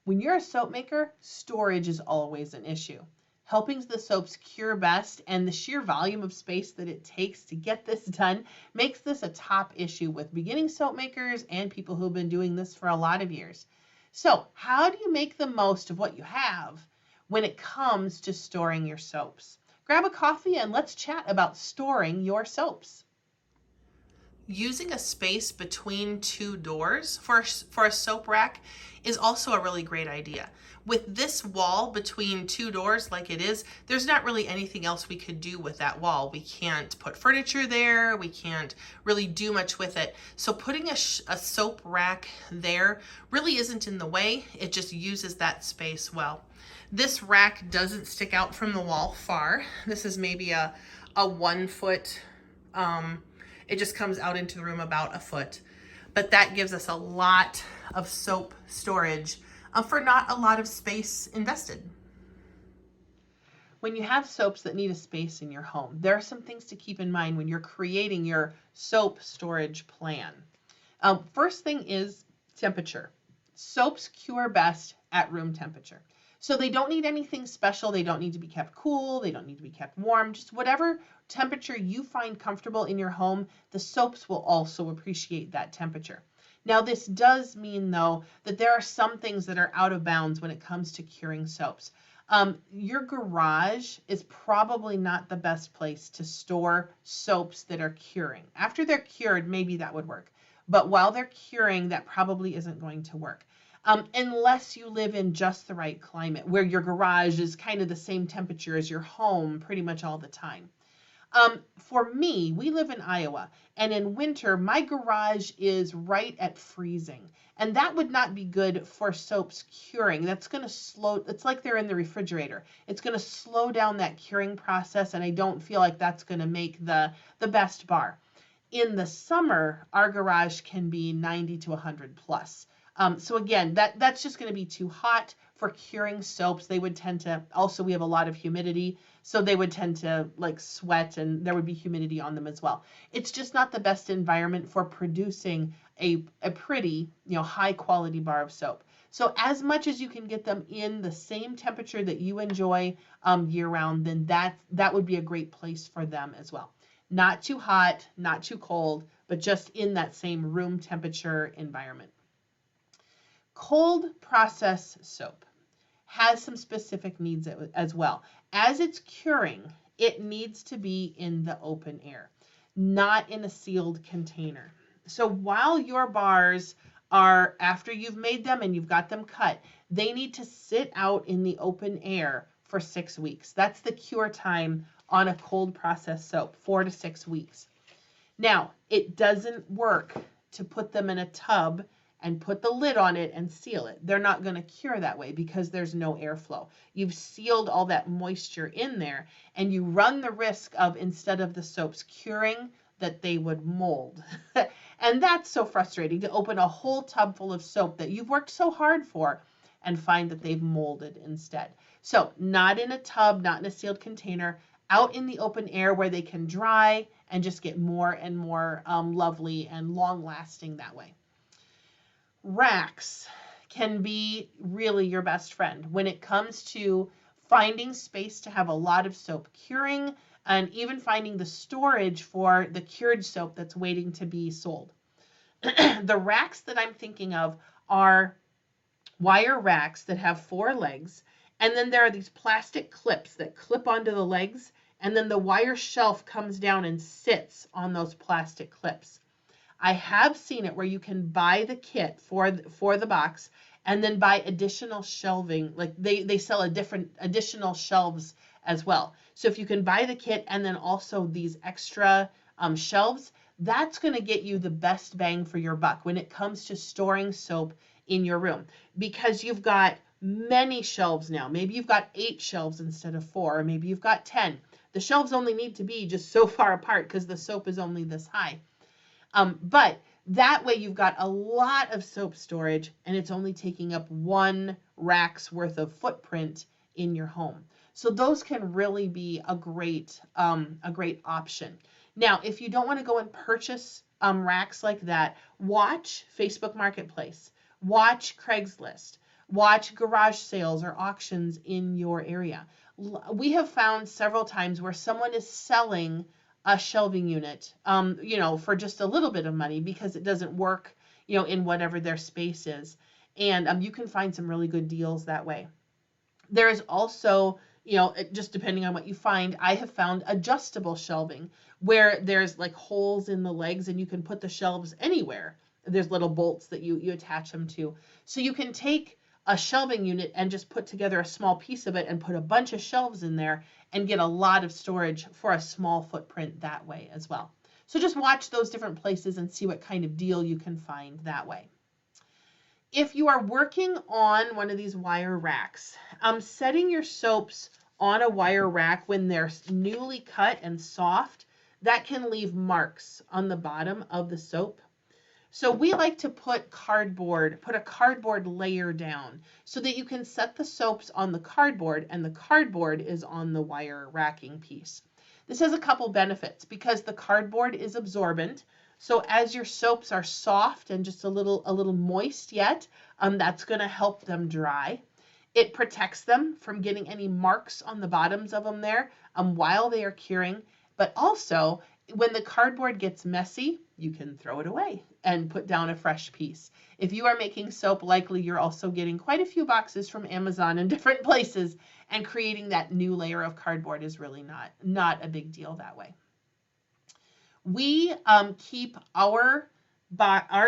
When you're a soap maker, storage is always an issue. Helping the soaps cure best and the sheer volume of space that it takes to get this done makes this a top issue with beginning soap makers and people who've been doing this for a lot of years. So, how do you make the most of what you have when it comes to storing your soaps? Grab a coffee and let's chat about storing your soaps. Using a space between two doors for a soap rack is also a really great idea. With this wall between two doors like it is, there's not really anything else we could do with that wall. We can't put furniture there. We can't really do much with it. So putting a soap rack there really isn't in the way. It just uses that space well. This rack doesn't stick out from the wall far. This is maybe a 1 foot, it just comes out into the room about a foot. But that gives us a lot of soap storage for not a lot of space invested. When you have soaps that need a space in your home, there are some things to keep in mind when you're creating your soap storage plan. First thing is temperature. Soaps cure best at room temperature. So they don't need anything special. They don't need to be kept cool. They don't need to be kept warm. Just whatever temperature you find comfortable in your home, the soaps will also appreciate that temperature. Now, this does mean, though, that there are some things that are out of bounds when it comes to curing soaps. Your garage is probably not the best place to store soaps that are curing. After they're cured, maybe that would work. But while they're curing, that probably isn't going to work. Unless you live in just the right climate where your garage is kind of the same temperature as your home pretty much all the time. For me, we live in Iowa, and in winter, my garage is right at freezing. And that would not be good for soaps curing. That's going to slow, it's like they're in the refrigerator. It's going to slow down that curing process, and I don't feel like that's going to make the best bar. In the summer, our garage can be 90 to 100 plus. So again, that's just going to be too hot for curing soaps. They would tend to, also we have a lot of humidity, so they would tend to like sweat and there would be humidity on them as well. It's just not the best environment for producing a pretty, high quality bar of soap. So as much as you can get them in the same temperature that you enjoy year round, then that would be a great place for them as well. Not too hot, not too cold, but just in that same room temperature environment. Cold process soap has some specific needs as well. As it's curing, it needs to be in the open air, not in a sealed container. So while your bars are, after you've made them and you've got them cut, they need to sit out in the open air for 6 weeks. That's the cure time on a cold process soap, 4 to 6 weeks. Now, it doesn't work to put them in a tub and put the lid on it and seal it. They're not going to cure that way because there's no airflow. You've sealed all that moisture in there, and you run the risk of, instead of the soaps curing, that they would mold. And that's so frustrating, to open a whole tub full of soap that you've worked so hard for and find that they've molded instead. So not in a tub, not in a sealed container, out in the open air where they can dry and just get more and more lovely and long lasting that way. Racks can be really your best friend when it comes to finding space to have a lot of soap curing and even finding the storage for the cured soap that's waiting to be sold. The racks that I'm thinking of are wire racks that have 4 legs, and then there are these plastic clips that clip onto the legs, and then the wire shelf comes down and sits on those plastic clips. I have seen it where you can buy the kit for the box and then buy additional shelving. Like they sell additional shelves as well. So if you can buy the kit and then also these extra shelves, that's going to get you the best bang for your buck when it comes to storing soap in your room, because you've got many shelves now. Maybe you've got 8 shelves instead of 4, or maybe you've got 10. The shelves only need to be just so far apart because the soap is only this high. But that way you've got a lot of soap storage and it's only taking up 1 rack's worth of footprint in your home. So those can really be a great option. Now, if you don't want to go and purchase racks like that, watch Facebook Marketplace, watch Craigslist, Watch garage sales or auctions in your area. We have found several times where someone is selling a shelving unit, for just a little bit of money because it doesn't work, in whatever their space is. And you can find some really good deals that way. There is also, just depending on what you find, I have found adjustable shelving where there's like holes in the legs and you can put the shelves anywhere. There's little bolts that you attach them to. So you can take a shelving unit and just put together a small piece of it and put a bunch of shelves in there and get a lot of storage for a small footprint that way as well. So just watch those different places and see what kind of deal you can find that way. If you are working on one of these wire racks, setting your soaps on a wire rack when they're newly cut and soft, that can leave marks on the bottom of the soap. So we like to put a cardboard layer down so that you can set the soaps on the cardboard and the cardboard is on the wire racking piece. This has a couple benefits because the cardboard is absorbent. So as your soaps are soft and just a little moist yet, that's going to help them dry. It protects them from getting any marks on the bottoms of them there while they are curing. But also, when the cardboard gets messy, you can throw it away and put down a fresh piece. If you are making soap, likely you're also getting quite a few boxes from Amazon and different places, and creating that new layer of cardboard is really not a big deal that way. We keep our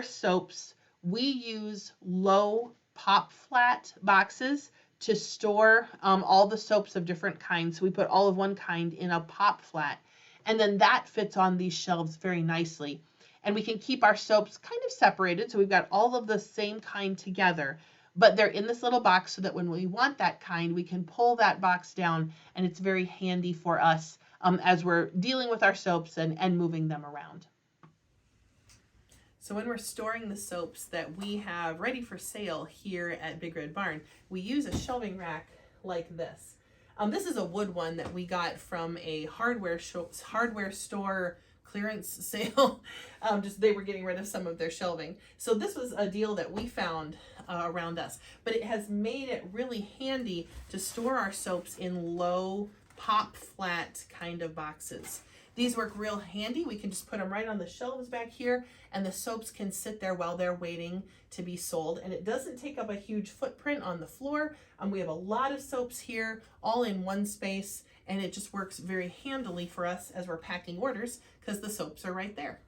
soaps, we use low pop flat boxes to store all the soaps of different kinds. So we put all of one kind in a pop flat, and then that fits on these shelves very nicely. And we can keep our soaps kind of separated. So we've got all of the same kind together, but they're in this little box so that when we want that kind, we can pull that box down, and it's very handy for us as we're dealing with our soaps and moving them around. So when we're storing the soaps that we have ready for sale here at Big Red Barn, we use a shelving rack like this. This is a wood one that we got from a hardware store clearance sale. They were getting rid of some of their shelving. So this was a deal that we found around us, but it has made it really handy to store our soaps in low pop flat kind of boxes. These work real handy. We can just put them right on the shelves back here, and the soaps can sit there while they're waiting to be sold. And it doesn't take up a huge footprint on the floor. We have a lot of soaps here, all in one space, and it just works very handily for us as we're packing orders because the soaps are right there.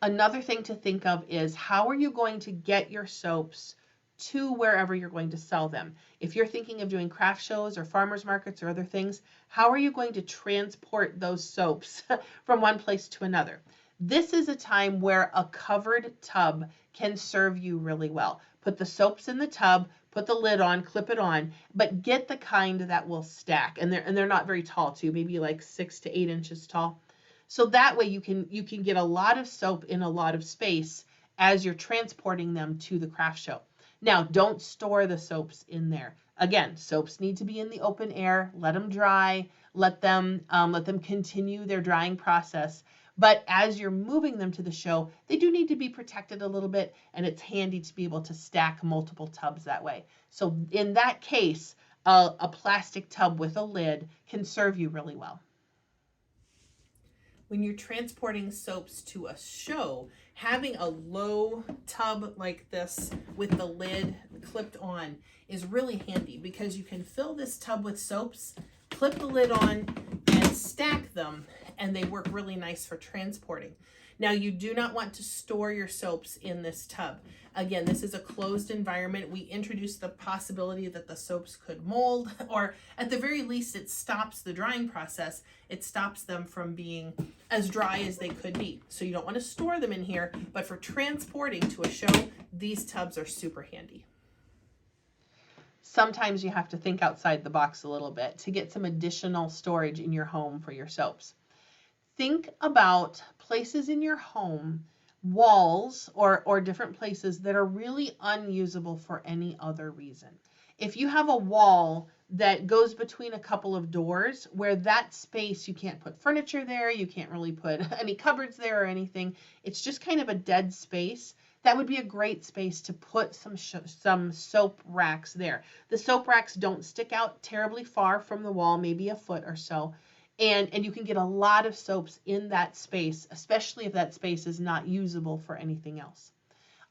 Another thing to think of is how are you going to get your soaps to wherever you're going to sell them? If you're thinking of doing craft shows or farmers markets or other things, how are you going to transport those soaps from one place to another? This is a time where a covered tub can serve you really well. Put the soaps in the tub, put the lid on, clip it on, but get the kind that will stack. And they're not very tall too, maybe like 6 to 8 inches tall. So that way you can get a lot of soap in a lot of space as you're transporting them to the craft show. Now, don't store the soaps in there. Again, soaps need to be in the open air. Let them dry. Let them continue their drying process. But as you're moving them to the show, they do need to be protected a little bit, and it's handy to be able to stack multiple tubs that way. So in that case, a plastic tub with a lid can serve you really well. When you're transporting soaps to a show, having a low tub like this with the lid clipped on is really handy because you can fill this tub with soaps, clip the lid on, and stack them, and they work really nice for transporting. Now, you do not want to store your soaps in this tub. Again, this is a closed environment. We introduced the possibility that the soaps could mold, or at the very least, it stops the drying process. It stops them from being as dry as they could be. So you don't want to store them in here, but for transporting to a show, these tubs are super handy. Sometimes you have to think outside the box a little bit to get some additional storage in your home for your soaps. Think about places in your home, walls or different places that are really unusable for any other reason. If you have a wall that goes between a couple of doors where that space, you can't put furniture there, you can't really put any cupboards there or anything, it's just kind of a dead space, that would be a great space to put some soap racks there. The soap racks don't stick out terribly far from the wall, maybe a foot or so. And you can get a lot of soaps in that space, especially if that space is not usable for anything else.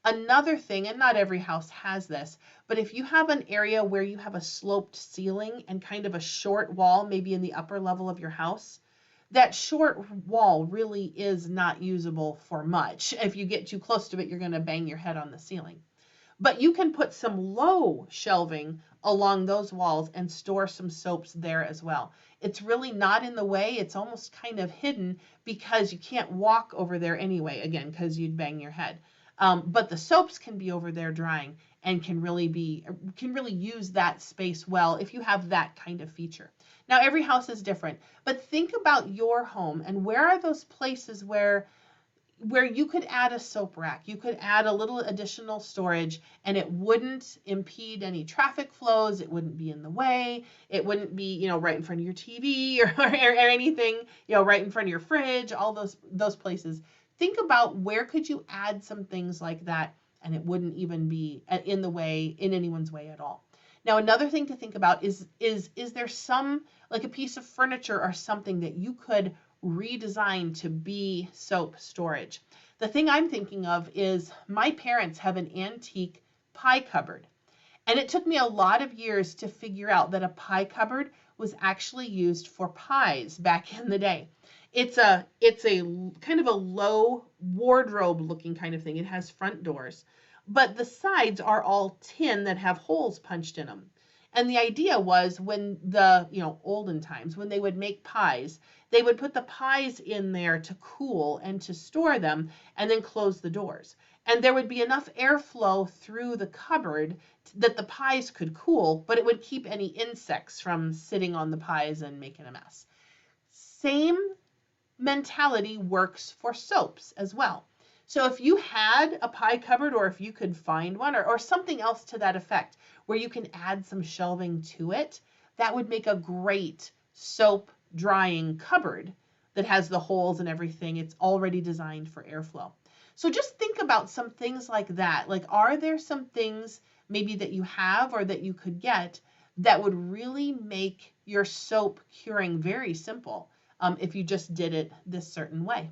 Another thing, and not every house has this, but if you have an area where you have a sloped ceiling and kind of a short wall, maybe in the upper level of your house, that short wall really is not usable for much. If you get too close to it, you're going to bang your head on the ceiling. But you can put some low shelving along those walls and store some soaps there as well. It's really not in the way. It's almost kind of hidden because you can't walk over there anyway, again, because you'd bang your head. But the soaps can be over there drying and can really use that space well if you have that kind of feature. Now, every house is different, but think about your home and where are those places where you could add a soap rack, you could add a little additional storage, and it wouldn't impede any traffic flows, it wouldn't be in the way, it wouldn't be, right in front of your TV or anything, right in front of your fridge, all those places. Think about where could you add some things like that and it wouldn't even be in anyone's way at all. Now, another thing to think about is there some, like a piece of furniture or something that you could redesign to be soap storage? The thing I'm thinking of is my parents have an antique pie cupboard. And it took me a lot of years to figure out that a pie cupboard was actually used for pies back in the day. It's a kind of a low wardrobe looking kind of thing. It has front doors, but the sides are all tin that have holes punched in them. And the idea was when olden times, when they would make pies, they would put the pies in there to cool and to store them and then close the doors. And there would be enough airflow through the cupboard that the pies could cool, but it would keep any insects from sitting on the pies and making a mess. Same mentality works for soaps as well. So if you had a pie cupboard, or if you could find one, or something else to that effect, where you can add some shelving to it, that would make a great soap drying cupboard that has the holes and everything. It's already designed for airflow. So just think about some things like that. Like, are there some things maybe that you have or that you could get that would really make your soap curing very simple? If you just did it this certain way.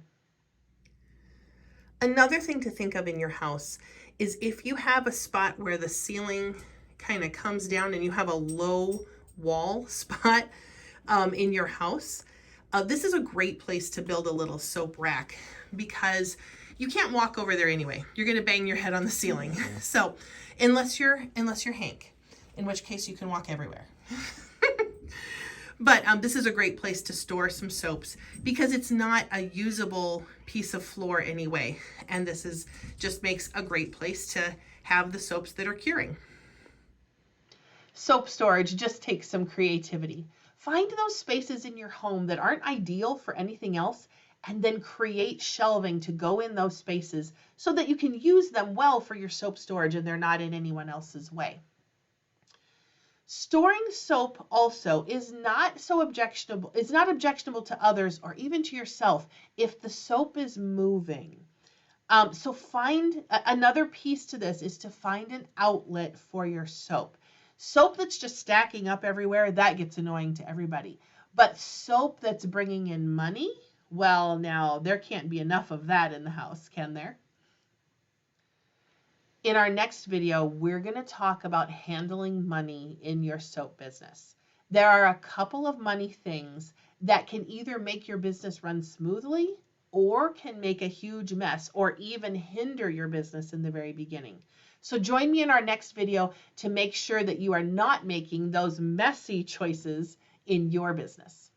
Another thing to think of in your house is if you have a spot where the ceiling kind of comes down and you have a low wall spot in your house, this is a great place to build a little soap rack because you can't walk over there anyway. You're going to bang your head on the ceiling. So unless you're Hank, in which case you can walk everywhere. But this is a great place to store some soaps because it's not a usable piece of floor anyway. And this just makes a great place to have the soaps that are curing. Soap storage just takes some creativity. Find those spaces in your home that aren't ideal for anything else, and then create shelving to go in those spaces so that you can use them well for your soap storage and they're not in anyone else's way. Storing soap also is not objectionable to others or even to yourself if the soap is moving. So find another piece to this is to find an outlet for your soap. Soap that's just stacking up everywhere, that gets annoying to everybody. But soap that's bringing in money, well, now there can't be enough of that in the house, can there? In our next video, we're going to talk about handling money in your soap business. There are a couple of money things that can either make your business run smoothly or can make a huge mess or even hinder your business in the very beginning. So join me in our next video to make sure that you are not making those messy choices in your business.